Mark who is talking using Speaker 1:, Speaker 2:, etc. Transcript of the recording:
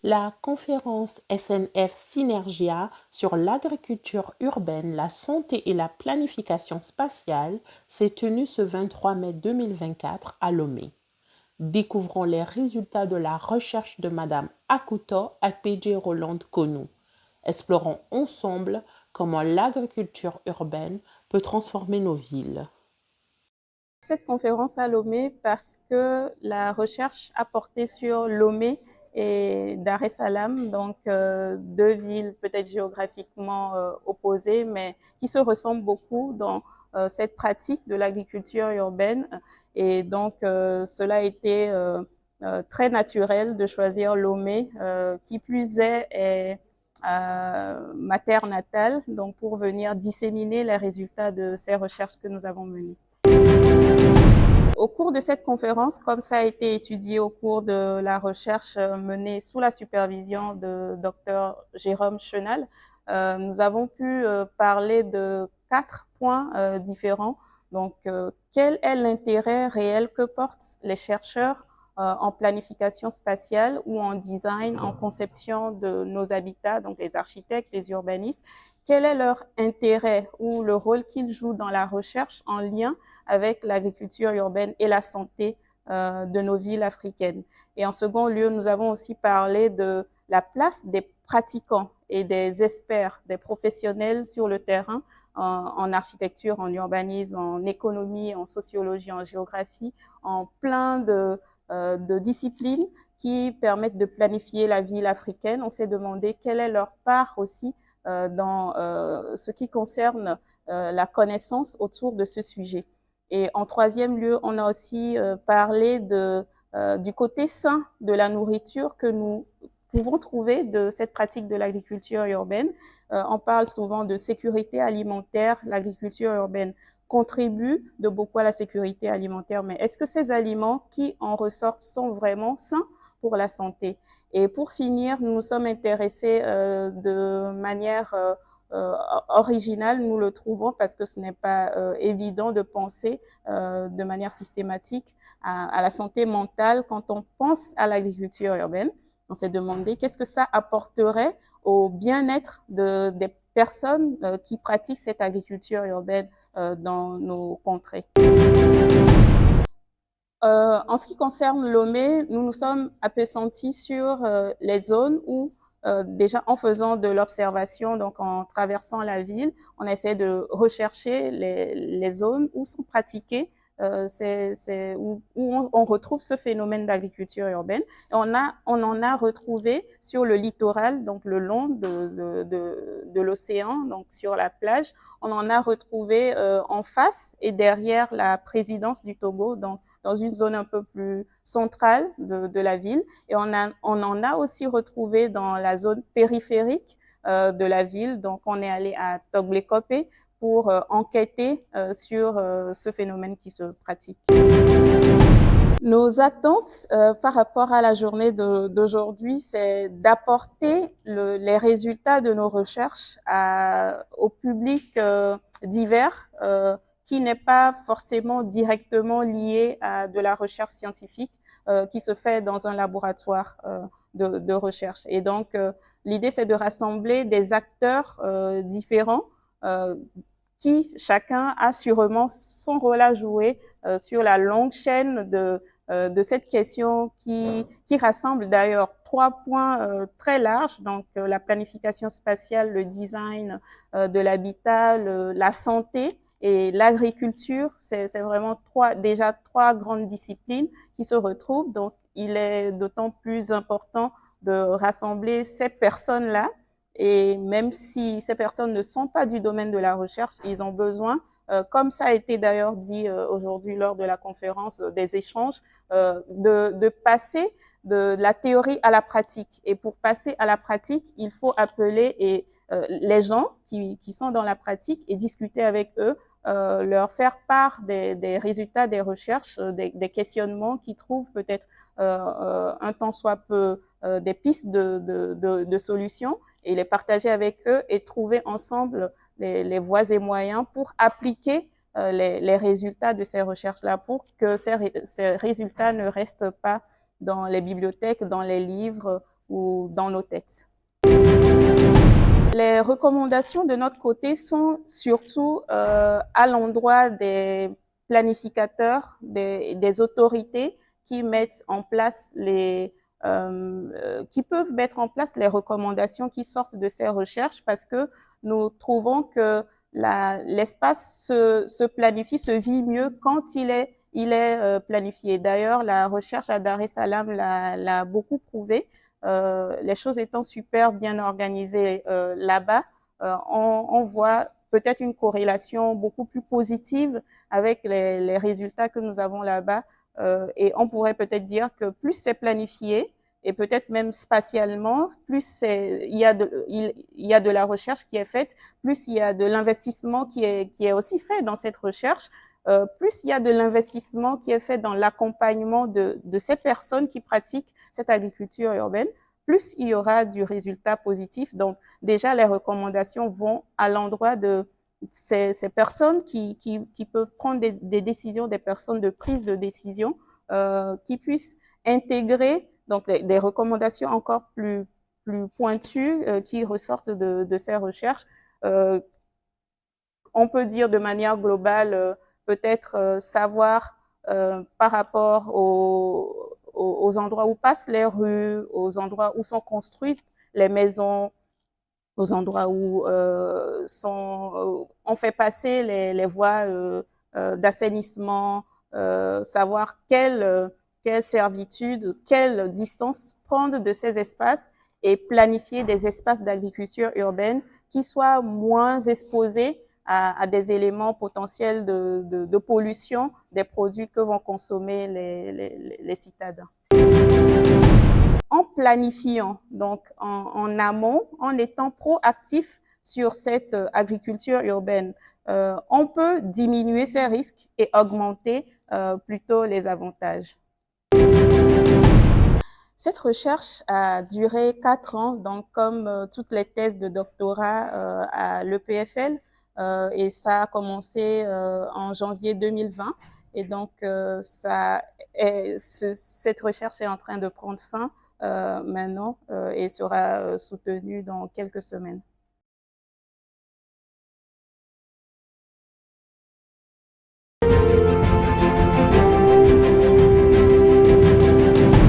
Speaker 1: La conférence SNF Synergia sur l'agriculture urbaine, la santé et la planification spatiale s'est tenue ce 23 mai 2024 à Lomé. Découvrons les résultats de la recherche de Madame Akuto Akpeje Roland Konou. Explorons ensemble comment l'agriculture urbaine peut transformer nos villes.
Speaker 2: Cette conférence à Lomé parce que la recherche a porté sur Lomé et Dar es Salaam, donc deux villes peut-être géographiquement opposées, mais qui se ressemblent beaucoup dans cette pratique de l'agriculture urbaine. Et donc cela a été très naturel de choisir Lomé, qui plus est ma terre natale, donc pour venir disséminer les résultats de ces recherches que nous avons menées. Au cours de cette conférence, comme ça a été étudié au cours de la recherche menée sous la supervision de Dr Jérôme Chenal, nous avons pu parler de 4 points différents. Donc, quel est l'intérêt réel que portent les chercheurs en planification spatiale ou en design, en conception de nos habitats, donc les architectes, les urbanistes? Quel est leur intérêt ou le rôle qu'ils jouent dans la recherche en lien avec l'agriculture urbaine et la santé de nos villes africaines? Et en second lieu, nous avons aussi parlé de la place des pratiquants et des experts, des professionnels sur le terrain en architecture, en urbanisme, en économie, en sociologie, en géographie, en plein de disciplines qui permettent de planifier la ville africaine. On s'est demandé quelle est leur part aussi dans ce qui concerne la connaissance autour de ce sujet. Et en troisième lieu, on a aussi parlé du côté sain de la nourriture que nous pouvons trouver de cette pratique de l'agriculture urbaine. On parle souvent de sécurité alimentaire. L'agriculture urbaine contribue de beaucoup à la sécurité alimentaire, mais est-ce que ces aliments qui en ressortent sont vraiment sains pour la santé? Et pour finir, nous nous sommes intéressés de manière original, nous le trouvons, parce que ce n'est pas évident de penser de manière systématique à la santé mentale quand on pense à l'agriculture urbaine. On s'est demandé qu'est-ce que ça apporterait au bien-être des personnes qui pratiquent cette agriculture urbaine dans nos contrées. En ce qui concerne Lomé, nous nous sommes appesantis sur les zones où déjà en faisant de l'observation, donc en traversant la ville, on essaie de rechercher les zones où sont pratiquées, où on retrouve ce phénomène d'agriculture urbaine. Et on en a retrouvé sur le littoral, donc le long de l'océan, donc sur la plage. On en a retrouvé en face et derrière la présidence du Togo, donc dans une zone un peu plus centrale de la ville. Et on en a aussi retrouvé dans la zone périphérique de la ville. Donc, on est allé à Toglekope pour enquêter sur ce phénomène qui se pratique. Nos attentes par rapport à la journée d'aujourd'hui, c'est d'apporter les résultats de nos recherches au public divers, qui n'est pas forcément directement lié à de la recherche scientifique qui se fait dans un laboratoire de recherche. Et donc, l'idée, c'est de rassembler des acteurs différents qui, chacun, a sûrement son rôle à jouer sur la longue chaîne de cette question qui rassemble d'ailleurs 3 points très larges, donc la planification spatiale, le design de l'habitat, la santé et l'agriculture. C'est vraiment déjà trois grandes disciplines qui se retrouvent. Donc, il est d'autant plus important de rassembler ces personnes-là. Et même si ces personnes ne sont pas du domaine de la recherche, ils ont besoin, comme ça a été d'ailleurs dit aujourd'hui lors de la conférence des échanges, de passer de la théorie à la pratique. Et pour passer à la pratique, il faut appeler les gens qui sont dans la pratique et discuter avec eux, leur faire part des résultats des recherches, des questionnements qu'ils trouvent peut-être un tant soit peu des pistes de solutions, et les partager avec eux et trouver ensemble les voies et moyens pour appliquer les résultats de ces recherches-là, pour que ces résultats ne restent pas dans les bibliothèques, dans les livres ou dans nos têtes. Les recommandations de notre côté sont surtout à l'endroit des planificateurs, des autorités qui mettent en place qui peuvent mettre en place les recommandations qui sortent de ces recherches, parce que nous trouvons que l'espace se planifie, se vit mieux quand il est planifié. D'ailleurs, la recherche à Dar es Salaam l'a beaucoup prouvé. Les choses étant super bien organisées là-bas, on voit peut-être une corrélation beaucoup plus positive avec les résultats que nous avons là-bas. Et on pourrait peut-être dire que plus c'est planifié, et peut-être même spatialement, plus il y a de la recherche qui est faite, plus il y a de l'investissement qui est aussi fait dans cette recherche, plus il y a de l'investissement qui est fait dans l'accompagnement de ces personnes qui pratiquent cette agriculture urbaine, plus il y aura du résultat positif. Donc, déjà, les recommandations vont à l'endroit de ces personnes qui peuvent prendre des décisions, des personnes de prise de décision, qui puissent intégrer donc des recommandations encore plus pointues qui ressortent de ces recherches. On peut dire de manière globale, peut-être savoir par rapport aux endroits où passent les rues, aux endroits où sont construites les maisons, aux endroits où on fait passer les voies d'assainissement, savoir quelle servitude, quelle distance prendre de ces espaces et planifier des espaces d'agriculture urbaine qui soient moins exposés à des éléments potentiels de pollution des produits que vont consommer les citadins. En planifiant, donc en amont, en étant proactif sur cette agriculture urbaine, on peut diminuer ces risques et augmenter plutôt les avantages. Cette recherche a duré 4 ans, donc comme toutes les thèses de doctorat à l'EPFL, et ça a commencé en janvier 2020. Et donc, cette recherche est en train de prendre fin maintenant et sera soutenue dans quelques semaines.